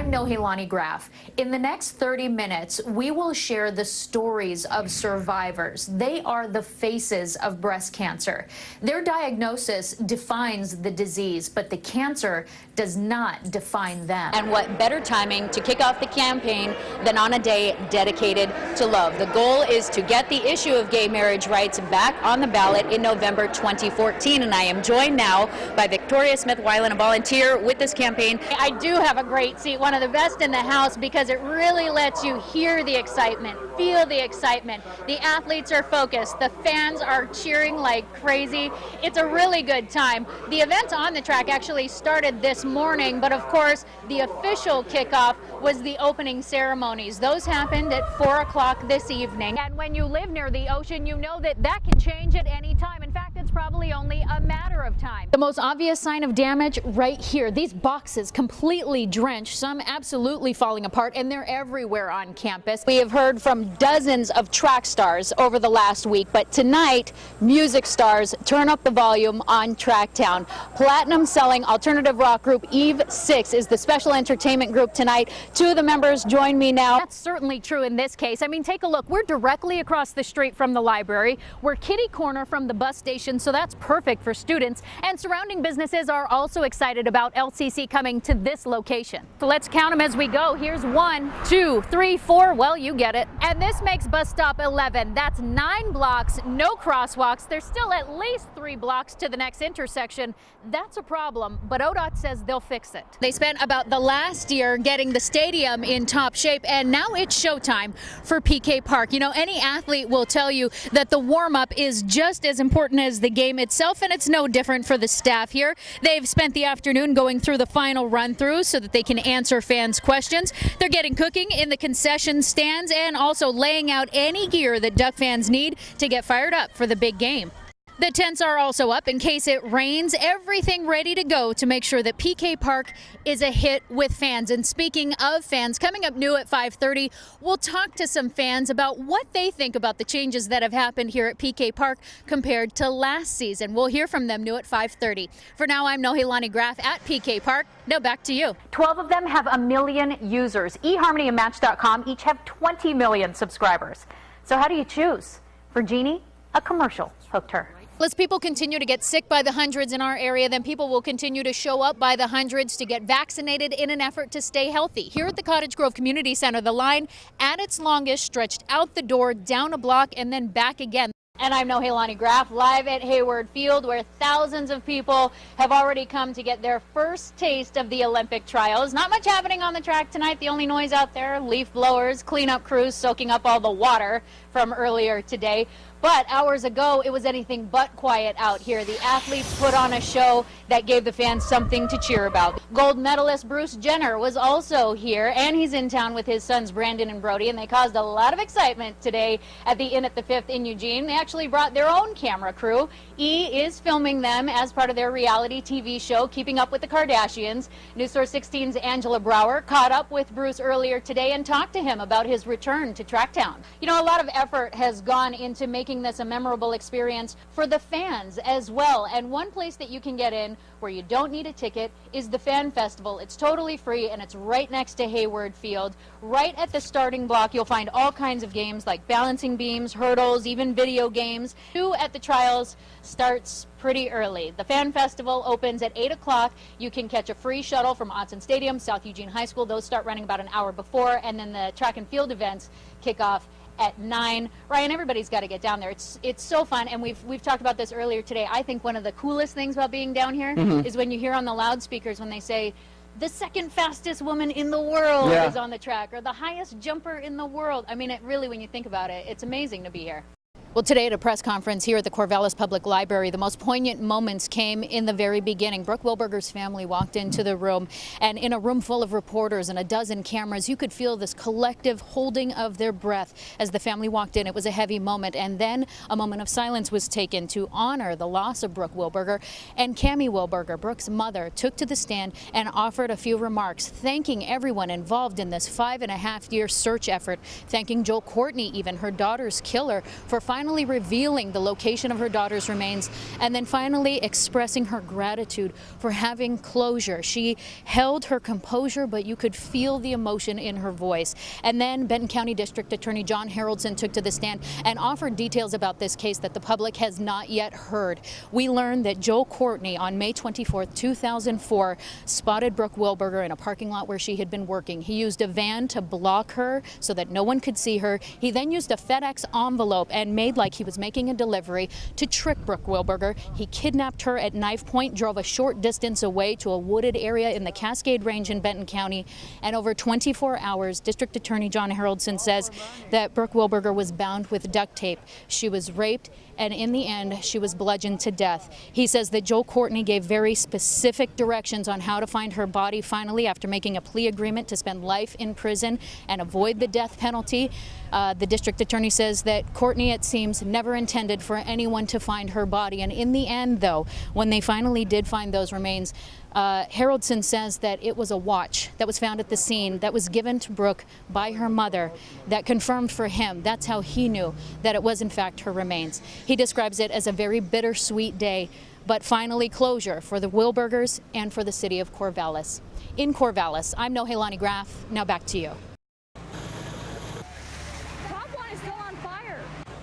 I'm Nohelani Graf. In the next 30 minutes, we will share the stories of survivors. They are the faces of breast cancer. Their diagnosis defines the disease, but the cancer does not define them. And what better timing to kick off the campaign than on a day dedicated to love? The goal is to get the issue of gay marriage rights back on the ballot in November 2014. And I am joined now by Victoria Smith-Weiland, a volunteer with this campaign. I do have a great seat, one of the best in the house, because it really lets you hear the excitement, feel the excitement. The athletes are focused. The fans are cheering like crazy. It's a really good time. The event on the track actually started this morning, but of course the official kickoff was the opening ceremonies. Those happened at 4 o'clock this evening. And when you live near the ocean, you know that that can change at any time. In fact, it's probably only a matter of time. The most obvious sign of damage right here. These boxes completely drenched, some absolutely falling apart, and they're everywhere on campus. We have heard from dozens of track stars over the last week, but tonight, music stars turn up the volume on Tracktown. Platinum-selling alternative rock group Eve 6 is the special entertainment group tonight. Two of the members join me now. That's certainly true in this case. I mean, take a look. We're directly across the street from the library. We're kitty corner from the bus station, so that's perfect for students. And surrounding businesses are also excited about LCC coming to this location. So let's count them as we go. Here's 1, 2, 3, 4. Well, you get it. And this makes bus stop 11. That's 9 blocks, no crosswalks. There's still at least 3 blocks to the next intersection. That's a problem, but ODOT says they'll fix it. They spent about the last year getting the stadium in top shape, and now it's showtime for PK Park. You know, any athlete will tell you that the warm-up is just as important as the game itself, and it's no different for the staff here. They've spent the afternoon going through the final run-through so that they can answer fans' questions. They're getting cooking in the concession stands and also laying out any gear that Duck fans need to get fired up for the big game. The tents are also up in case it rains, everything ready to go to make sure that PK Park is a hit with fans. And speaking of fans, coming up new at 5:30, we'll talk to some fans about what they think about the changes that have happened here at PK Park compared to last season. We'll hear from them new at 5:30. For now, I'm Nohelani Graf at PK Park. Now back to you. 12 of them have 1 million users. eHarmony and Match.com each have 20 million subscribers. So how do you choose? For Jeannie, a commercial hooked her. As people continue to get sick by the hundreds in our area, then people will continue to show up by the hundreds to get vaccinated in an effort to stay healthy. Here at the Cottage Grove Community Center, the line at its longest stretched out the door, down a block, and then back again. And I'm Nohelani Graf, live at Hayward Field, where thousands of people have already come to get their first taste of the Olympic trials. Not much happening on the track tonight. The only noise out there, leaf blowers, cleanup crews soaking up all the water from earlier today. But hours ago, it was anything but quiet out here. The athletes put on a show that gave the fans something to cheer about. Gold medalist Bruce Jenner was also here, and he's in town with his sons Brandon and Brody, and they caused a lot of excitement today at the Inn at the Fifth in Eugene. They actually brought their own camera crew. E is filming them as part of their reality TV show, Keeping Up with the Kardashians. News Source 16's Angela Brower caught up with Bruce earlier today and talked to him about his return to Tracktown. You know, a lot of effort has gone into making this a memorable experience for the fans as well. And one place that you can get in where you don't need a ticket is the Fan Festival. It's totally free, and it's right next to Hayward Field. Right at the starting block, you'll find all kinds of games like balancing beams, hurdles, even video games. Two at the trials starts pretty early. The Fan Festival opens at 8 o'clock. You can catch a free shuttle from Autzen Stadium, South Eugene High School. Those start running about an hour before, and then the track and field events kick off at 9. Ryan, everybody's got to get down there. It's so fun, and we've talked about this earlier today. I think one of the coolest things about being down here is when you hear on the loudspeakers when they say, the second fastest woman in the world is on the track, or the highest jumper in the world. I mean, it really, when you think about it, it's amazing to be here. Well, today at a press conference here at the Corvallis Public Library, the most poignant moments came in the very beginning. Brooke Wilberger's family walked into the room, and in a room full of reporters and a dozen cameras, you could feel this collective holding of their breath as the family walked in. It was a heavy moment, and then a moment of silence was taken to honor the loss of Brooke Wilberger. And Cammie Wilberger, Brooke's mother, took to the stand and offered a few remarks, thanking everyone involved in this 5.5-year search effort, thanking Joel Courtney, even her daughter's killer, for finally finally revealing the location of her daughter's remains, and then finally expressing her gratitude for having closure. She held her composure, but you could feel the emotion in her voice. And then Benton County District Attorney John Haroldson took to the stand and offered details about this case that the public has not yet heard. We learned that Joel Courtney on May 24, 2004, spotted Brooke Wilberger in a parking lot where she had been working. He used a van to block her so that no one could see her. He then used a FedEx envelope and made like he was making a delivery to trick Brooke Wilberger. He kidnapped her at knife point, drove a short distance away to a wooded area in the Cascade Range in Benton County, and over 24 hours, District Attorney John Haroldson says that Brooke Wilberger was bound with duct tape. She was raped, and in the end, she was bludgeoned to death. He says that Joel Courtney gave very specific directions on how to find her body finally after making a plea agreement to spend life in prison and avoid the death penalty. The district attorney says that Courtney, it seems, never intended for anyone to find her body. And in the end, though, when they finally did find those remains, Haroldson says that it was a watch that was found at the scene that was given to Brooke by her mother that confirmed for him. That's how he knew that it was, in fact, her remains. He describes it as a very bittersweet day, but finally closure for the Wilbergers and for the city of Corvallis. In Corvallis, I'm Nohelani Graf. Now back to you.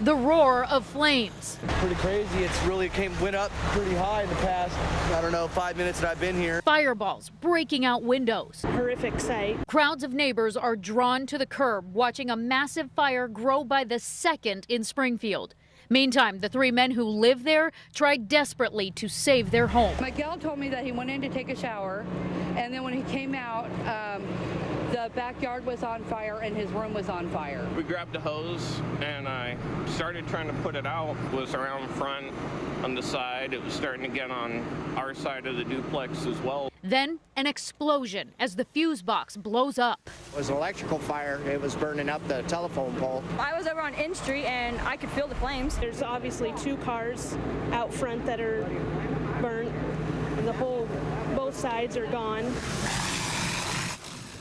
The roar of flames. Pretty crazy. It's really went up pretty high in the past, I don't know, 5 minutes that I've been here. Fireballs breaking out windows. Horrific sight. Crowds of neighbors are drawn to the curb, watching a massive fire grow by the second in Springfield. Meantime, the three men who live there tried desperately to save their home. Miguel told me that he went in to take a shower, and then when he came out, the backyard was on fire and his room was on fire. We grabbed a hose and I started trying to put it out. It was around front, on the side. It was starting to get on our side of the duplex as well. Then an explosion as the fuse box blows up. It was an electrical fire. It was burning up the telephone pole. I was over on N Street and I could feel the flames. There's obviously 2 cars out front that are burnt. Both sides are gone.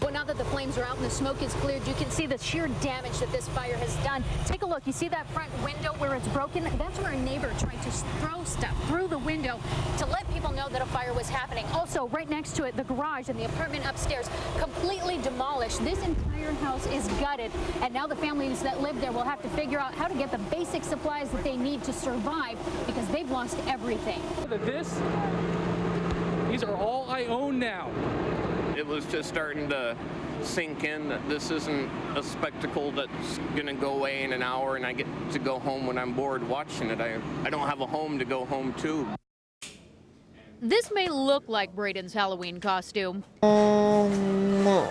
Well, now that the flames are out and the smoke is cleared, you can see the sheer damage that this fire has done. Take a look. You see that front window where it's broken? That's where a neighbor tried to throw stuff through the window to let people know that a fire was happening. Also, right next to it, the garage and the apartment upstairs completely demolished. This entire house is gutted, and now the families that live there will have to figure out how to get the basic supplies that they need to survive because they've lost everything. These are all I own now. It was just starting to sink in that this isn't a spectacle that's going to go away in an hour and I get to go home when I'm bored watching it. I don't have a home to go home to. This may look like Braden's Halloween costume. No.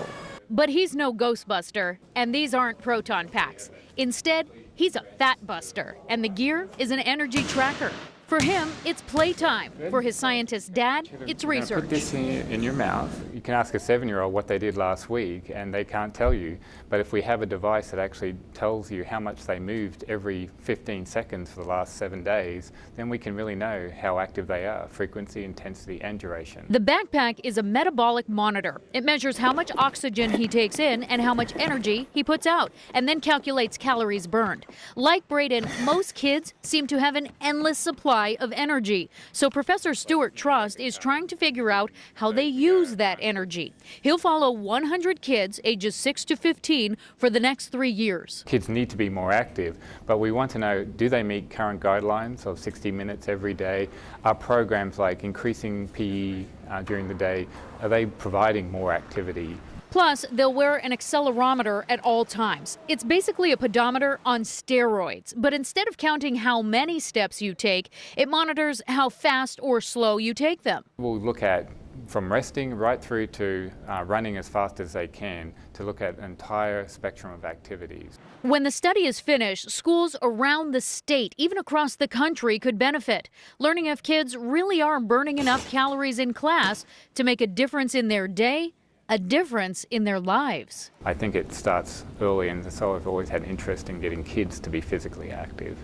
But he's no Ghostbuster, and these aren't proton packs. Instead, he's a fat buster, and the gear is an energy tracker. For him, it's playtime. For his scientist dad, it's research. Put this in your mouth. You can ask a 7-year-old what they did last week and they can't tell you. But if we have a device that actually tells you how much they moved every 15 seconds for the last 7 days, then we can really know how active they are, frequency, intensity, and duration. The backpack is a metabolic monitor. It measures how much oxygen he takes in and how much energy he puts out, and then calculates calories burned. Like Braden, most kids seem to have an endless supply of energy. So Professor Stuart Trust is trying to figure out how they use that energy. He'll follow 100 kids ages 6 to 15 for the next 3 years. Kids need to be more active, but we want to know, do they meet current guidelines of 60 minutes every day? Are programs like increasing PE during the day, are they providing more activity? Plus, they'll wear an accelerometer at all times. It's basically a pedometer on steroids, but instead of counting how many steps you take, it monitors how fast or slow you take them. We'll look at from resting right through to running as fast as they can to look at an entire spectrum of activities. When the study is finished, schools around the state, even across the country, could benefit, learning if kids really are burning enough calories in class to make a difference in their day, a difference in their lives. I think it starts early, and so I've always had interest in getting kids to be physically active.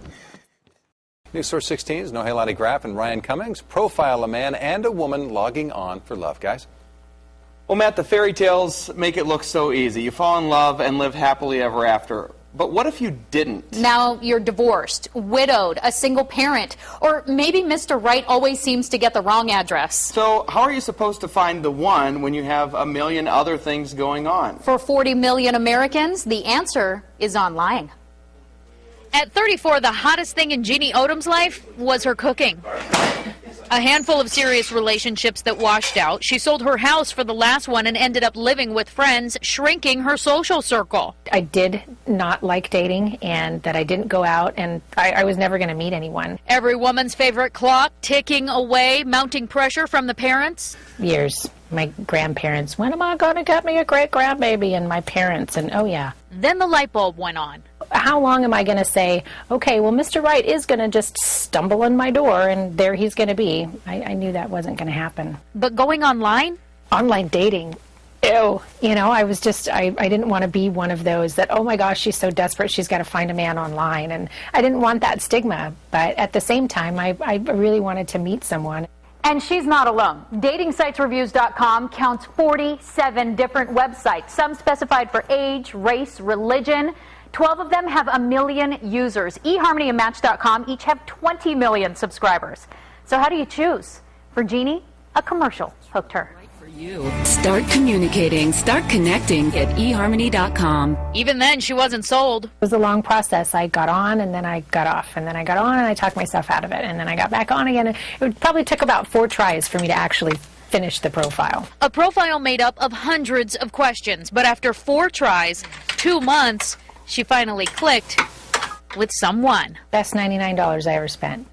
News Source 16's Nohelani Graf and Ryan Cummings profile a man and a woman logging on for love, guys. Well, Matt, the fairy tales make it look so easy. You fall in love and live happily ever after. But what if you didn't? Now you're divorced, widowed, a single parent, or maybe Mr. Right always seems to get the wrong address. So how are you supposed to find the one when you have a million other things going on? For 40 million Americans, the answer is online. At 34, the hottest thing in Jeannie Odom's life was her cooking. A handful of serious relationships that washed out. She sold her house for the last one and ended up living with friends, shrinking her social circle. I did not like dating, and that I didn't go out, and I was never going to meet anyone. Every woman's favorite clock ticking away, mounting pressure from the parents. Years. My grandparents, when am I going to get me a great grandbaby? And my parents, and oh yeah. Then the light bulb went on. How long am I going to say, okay, well, Mr. Right is going to just stumble in my door and there he's going to be? I knew that wasn't going to happen. But going online? Online dating. Ew. You know, I was just, I didn't want to be one of those that, oh my gosh, she's so desperate, she's got to find a man online. And I didn't want that stigma. But at the same time, I really wanted to meet someone. And she's not alone. DatingSitesReviews.com counts 47 different websites, some specified for age, race, religion. 12 of them have 1 million users. eHarmony and Match.com each have 20 million subscribers. So how do you choose? For Jeannie, a commercial hooked her. Start communicating, start connecting at eHarmony.com. Even then, she wasn't sold. It was a long process. I got on and then I got off, and then I got on and I talked myself out of it, and then I got back on again. It probably took about 4 tries for me to actually finish the profile. A profile made up of hundreds of questions, but after 4 tries, 2 months, she finally clicked with someone. Best $99 I ever spent.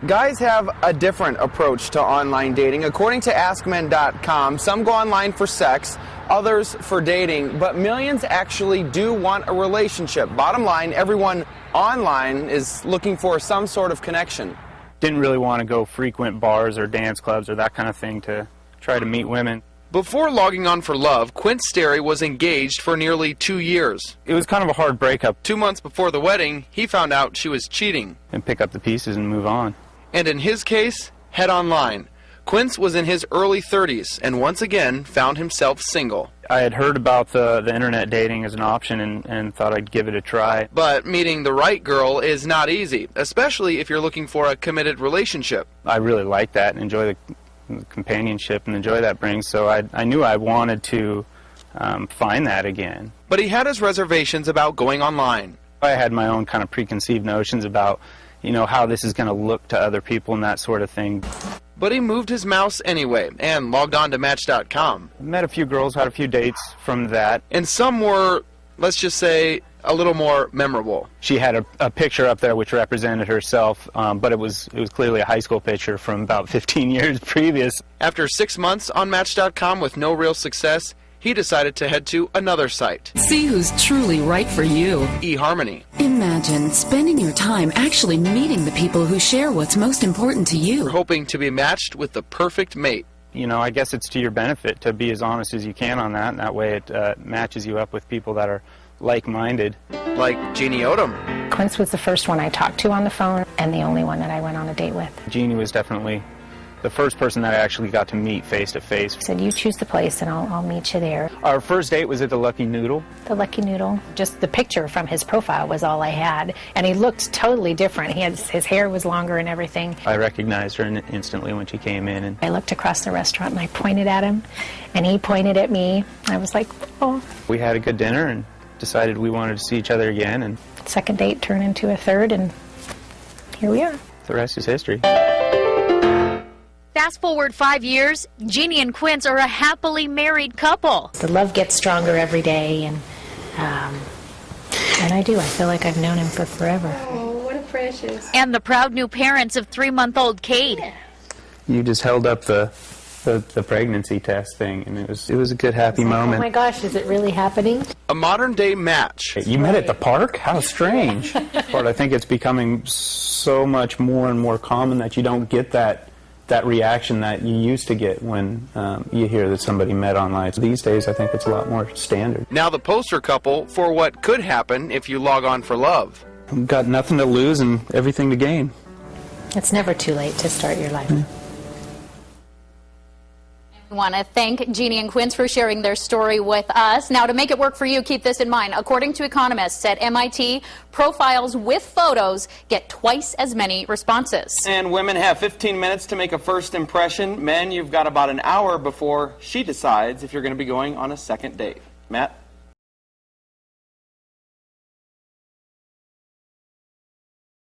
Guys have a different approach to online dating. According to AskMen.com, some go online for sex, others for dating, but millions actually do want a relationship. Bottom line, everyone online is looking for some sort of connection. Didn't really want to go frequent bars or dance clubs or that kind of thing to try to meet women. Before logging on for love, Quint Sterry was engaged for nearly 2 years. It was kind of a hard breakup. 2 months before the wedding, he found out she was cheating. And pick up the pieces and move on. And in his case, head online. Quince was in his early 30s and once again found himself single. I had heard about the internet dating as an option and thought I'd give it a try. But meeting the right girl is not easy, especially if you're looking for a committed relationship. I really like that and enjoy the companionship and the joy that brings, so I knew I wanted to find that again. But he had his reservations about going online. I had my own kind of preconceived notions about, you know, how this is going to look to other people and that sort of thing. But he moved his mouse anyway and logged on to Match.com. Met a few girls, had a few dates from that. And some were, let's just say, a little more memorable. She had a picture up there which represented herself, but it was clearly a high school picture from about 15 years previous. After 6 months on Match.com with no real success, he decided to head to another site. See who's truly right for you. eHarmony. Imagine spending your time actually meeting the people who share what's most important to you. We're hoping to be matched with the perfect mate. You know, I guess it's to your benefit to be as honest as you can on that, and that way it matches you up with people that are like-minded. Like Jeannie Odom. Quince was the first one I talked to on the phone and the only one that I went on a date with. Jeannie was definitely the first person that I actually got to meet face-to-face. He said, you choose the place and I'll meet you there. Our first date was at the Lucky Noodle. The Lucky Noodle. Just the picture from his profile was all I had. And he looked totally different. His hair was longer and everything. I recognized her instantly when she came in. And I looked across the restaurant and I pointed at him and he pointed at me. I was like, oh. We had a good dinner and decided we wanted to see each other again. And second date turned into a third, and here we are. The rest is history. Fast forward 5 years, Jeannie and Quince are a happily married couple. The love gets stronger every day, and I do. I feel like I've known him for forever. Oh, what a precious. And the proud new parents of 3-month-old Cade. You just held up the pregnancy test thing, and it was a good, happy moment. Oh my gosh, is it really happening? A modern-day match. You met at the park? How strange. But I think it's becoming so much more and more common that you don't get that reaction that you used to get when you hear that somebody met online. So these days, I think it's a lot more standard. Now the poster couple for what could happen if you log on for love. I've got nothing to lose and everything to gain. It's never too late to start your life. I want to thank Jeannie and Quince for sharing their story with us. Now, to make it work for you, keep this in mind. According to economists at MIT, profiles with photos get twice as many responses. And women have 15 minutes to make a first impression. Men, you've got about an hour before she decides if you're going to be going on a second date. Matt?